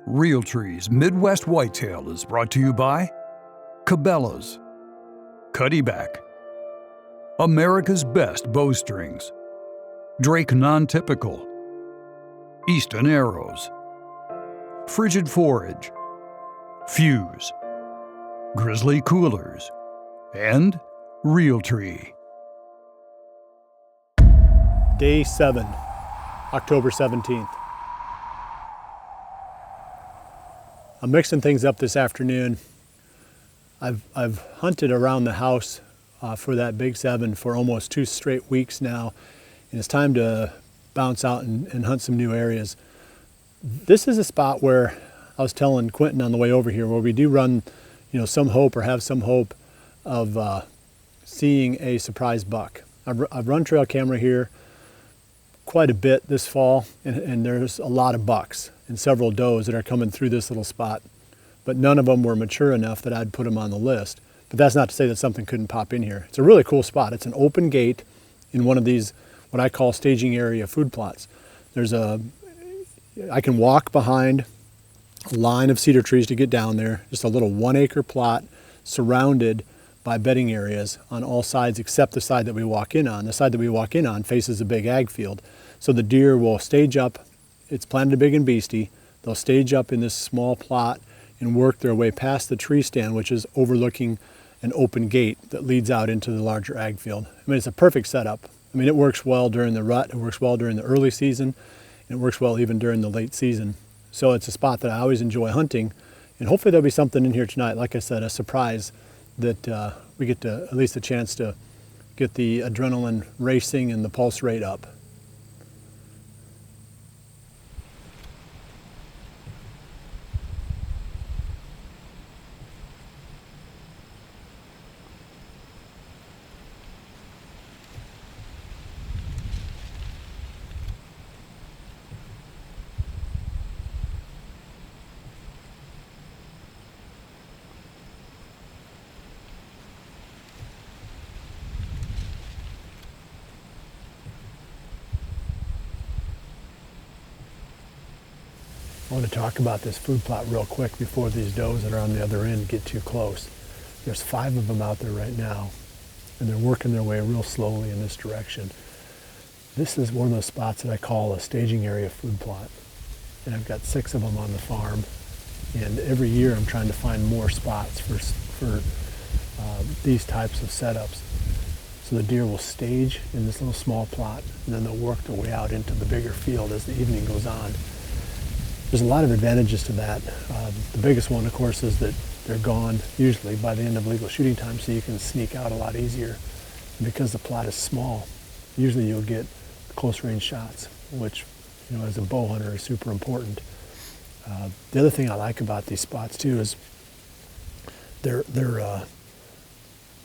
Realtree's Midwest Whitetail is brought to you by Cabela's, Cuddyback, America's Best Bowstrings, Drake Non-Typical, Easton Arrows, Frigid Forage, Fuse, Grizzly Coolers, and Realtree. Day 7, October 17th. I'm mixing things up this afternoon. I've hunted around the house for that Big 7 for almost 2 straight weeks now, and it's time to bounce out and hunt some new areas. This is a spot where I was telling Quentin on the way over here, where we do run, some hope or have some hope of seeing a surprise buck. I've run trail camera here quite a bit this fall, and there's a lot of bucks and several does that are coming through this little spot, but none of them were mature enough that I'd put them on the list. But that's not to say that something couldn't pop in here. It's a really cool spot. It's an open gate in one of these, what I call staging area food plots. I can walk behind a line of cedar trees to get down there, just a little 1 acre plot surrounded by bedding areas on all sides except the side that we walk in on. The side that we walk in on faces a big ag field. So the deer will stage up. It's planted big and beastie. They'll stage up in this small plot and work their way past the tree stand, which is overlooking an open gate that leads out into the larger ag field. I mean, it's a perfect setup. I mean, it works well during the rut, it works well during the early season, and it works well even during the late season. So it's a spot that I always enjoy hunting, and hopefully there'll be something in here tonight, like I said, a surprise that we get to, at least a chance to get the adrenaline racing and the pulse rate up. I want to talk about this food plot real quick before these does that are on the other end get too close. There's 5 of them out there right now, and they're working their way real slowly in this direction. This is one of those spots that I call a staging area food plot, and I've got 6 of them on the farm, and every year I'm trying to find more spots for these types of setups. So the deer will stage in this little small plot, and then they'll work their way out into the bigger field as the evening goes on. There's a lot of advantages to that. The biggest one, of course, is that they're gone usually by the end of legal shooting time, so you can sneak out a lot easier. And because the plot is small, usually you'll get close range shots, which, as a bow hunter is super important. The other thing I like about these spots too is they're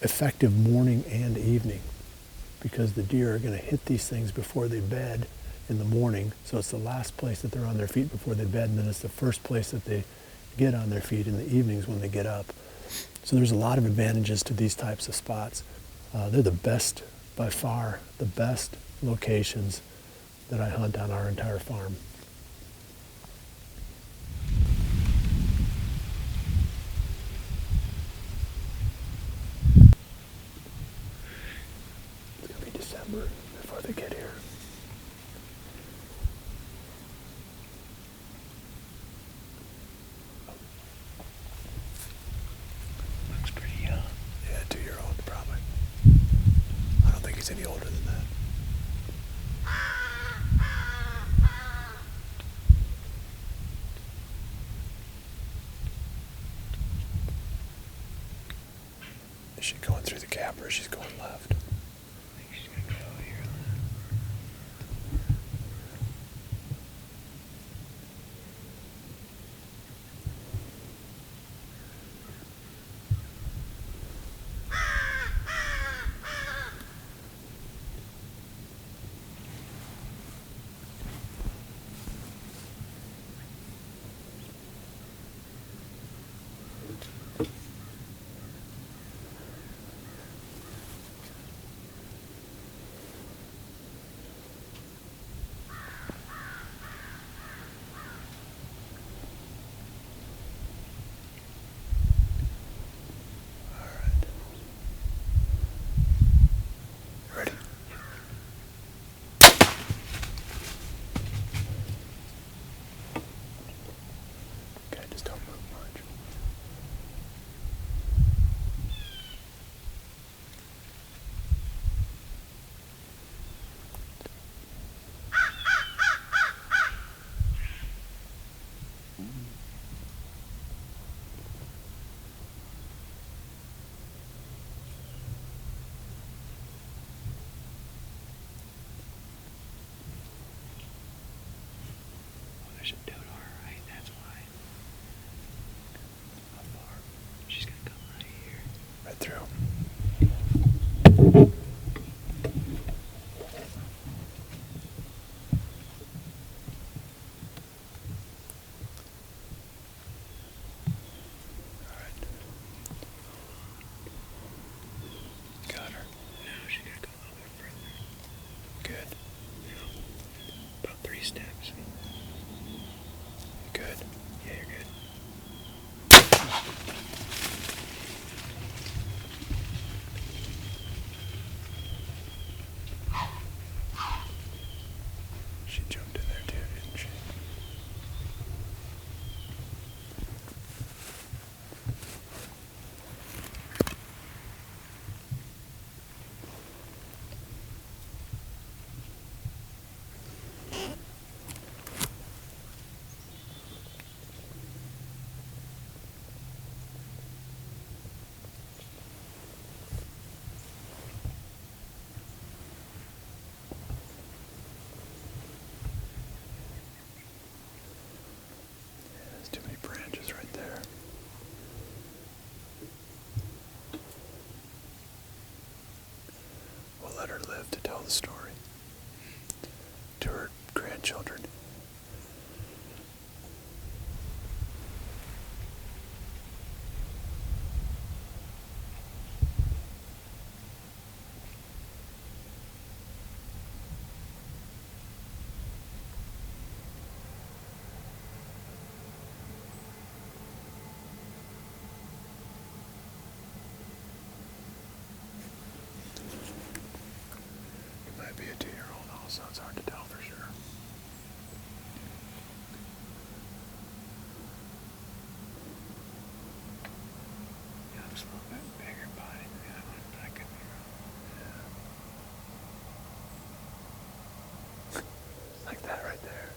effective morning and evening, because the deer are going to hit these things before they bed in the morning, so it's the last place that they're on their feet before they bed, and then it's the first place that they get on their feet in the evenings when they get up. So there's a lot of advantages to these types of spots. They're the best, by far, the best locations that I hunt on our entire farm. It's gonna be December before they get here. Any older than that. Is she going through the gap or is she going left? I think she's going to go here. the story to her grandchildren. It might be a 2-year-old also, it's hard to tell for sure. Yeah, it's a little bit bigger body than the other one, but I could be wrong. Like that right there.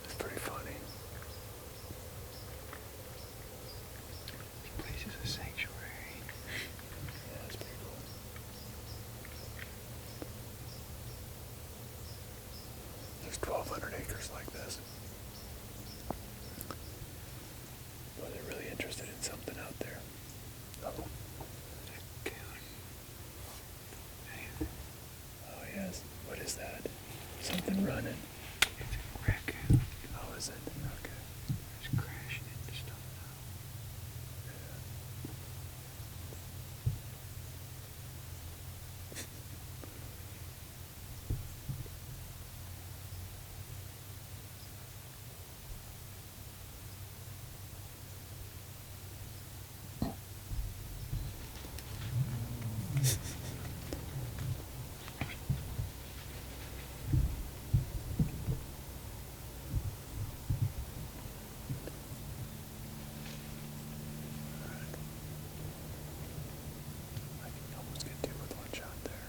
It's pretty funny. This place is a sanctuary. Yeah, it's pretty cool. There's 1,200 acres like this. Well, they're really interested in something out there. Oh, Coon. Hey, oh yes. What is that? Something running. it's a raccoon. Oh, is it? Okay. It's crashing into stuff now. I can almost get two with one shot there.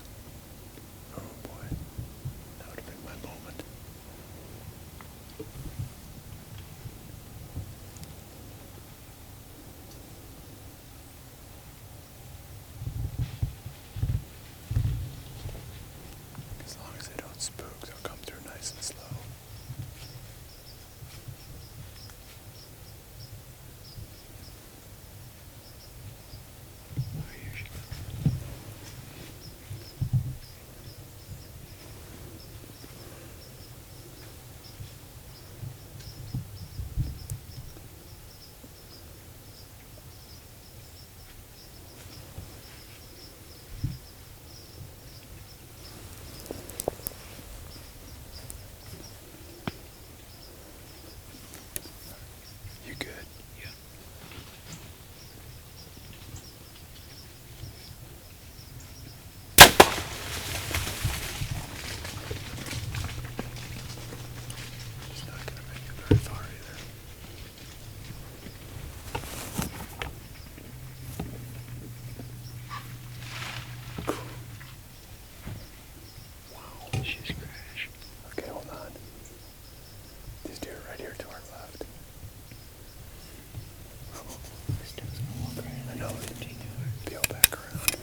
Oh boy. That would have been my moment. As long as they don't spook, they'll come through nice and slow. Oh, here she goes. You good? Yeah. It's not gonna make it very far either. Wow. She's crashed. Okay, hold on. These deer are right here to our left. This dude's gonna walk right in. I know. 15 yards. Peel back around.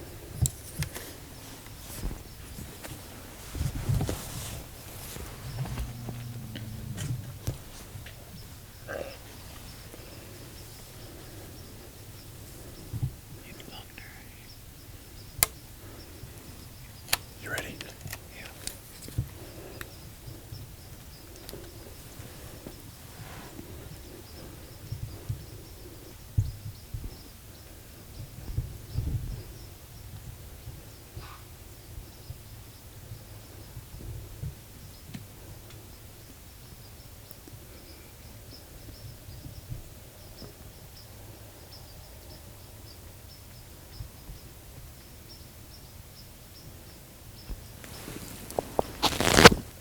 You bumped her. You ready? Yeah.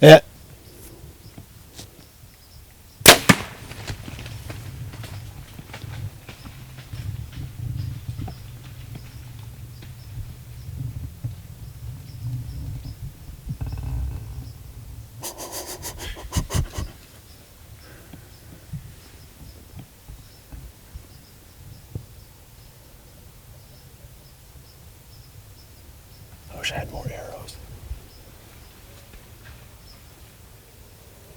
Yeah. I wish I had more arrows.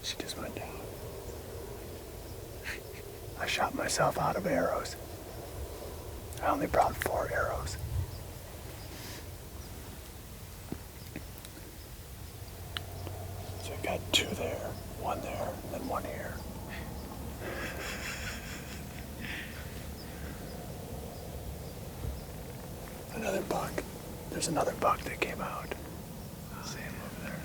She just went down. I shot myself out of arrows. I only brought 4 arrows. So I got 2 there, 1 there, and then 1 here. Another buck. There's another buck that came out. I'll see him over there.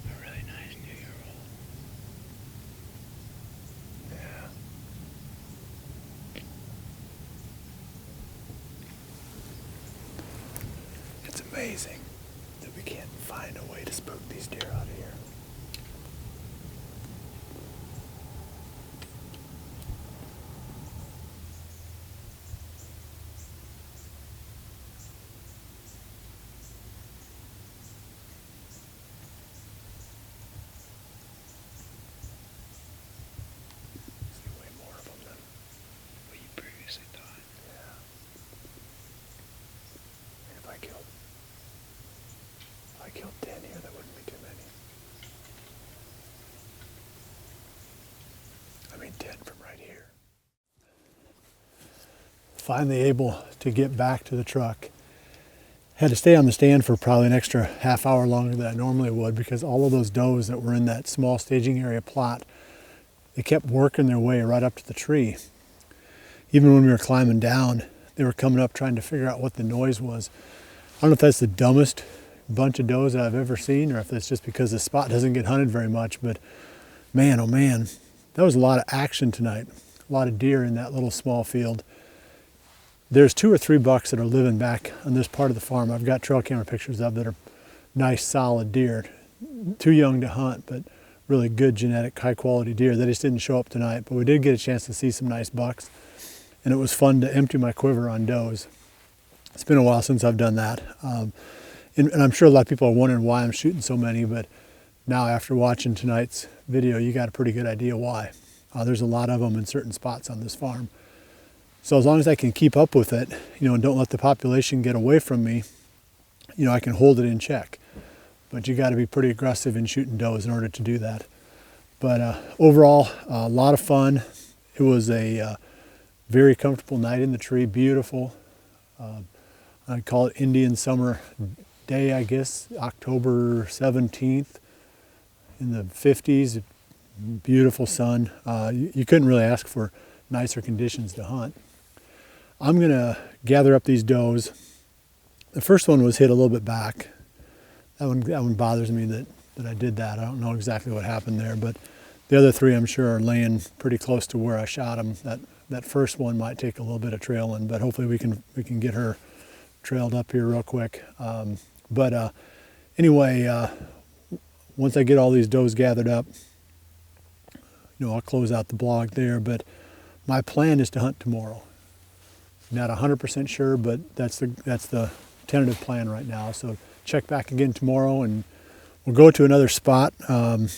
A really nice 2-year-old. Yeah. It's amazing that we can't find a way to spook these deer out of here. Way more of them than what you previously thought. Yeah. And if I killed 10 here, that wouldn't be too many. I mean 10 from right here. Finally able to get back to the truck. Had to stay on the stand for probably an extra half hour longer than I normally would because all of those does that were in that small staging area plot, they kept working their way right up to the tree. Even when we were climbing down, they were coming up trying to figure out what the noise was. I don't know if that's the dumbest bunch of does I've ever seen or if that's just because the spot doesn't get hunted very much, but man, oh man, that was a lot of action tonight. A lot of deer in that little small field. There's 2 or 3 bucks that are living back on this part of the farm. I've got trail camera pictures of that are nice, solid deer. Too young to hunt, but really good genetic, high quality deer. They just didn't show up tonight, but we did get a chance to see some nice bucks. And it was fun to empty my quiver on does. It's been a while since I've done that. And I'm sure a lot of people are wondering why I'm shooting so many, but now after watching tonight's video, you got a pretty good idea why. There's a lot of them in certain spots on this farm. So as long as I can keep up with it, and don't let the population get away from me, I can hold it in check. But you got to be pretty aggressive in shooting does in order to do that. But overall, a lot of fun. It was a very comfortable night in the tree, beautiful. I'd call it Indian summer day, I guess, October 17th in the 50s, beautiful sun. You couldn't really ask for nicer conditions to hunt. I'm gonna gather up these does. The first one was hit a little bit back. That one bothers me that I did that. I don't know exactly what happened there, but the other 3 I'm sure are laying pretty close to where I shot them. That first one might take a little bit of trailing, but hopefully we can get her trailed up here real quick. Anyway, once I get all these does gathered up, I'll close out the blog there, but my plan is to hunt tomorrow. Not 100% sure, but that's the tentative plan right now. So check back again tomorrow and we'll go to another spot. I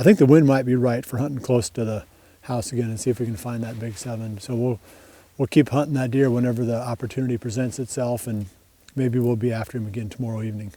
think the wind might be right for hunting close to the house again and see if we can find that big 7. So we'll keep hunting that deer whenever the opportunity presents itself, and maybe we'll be after him again tomorrow evening.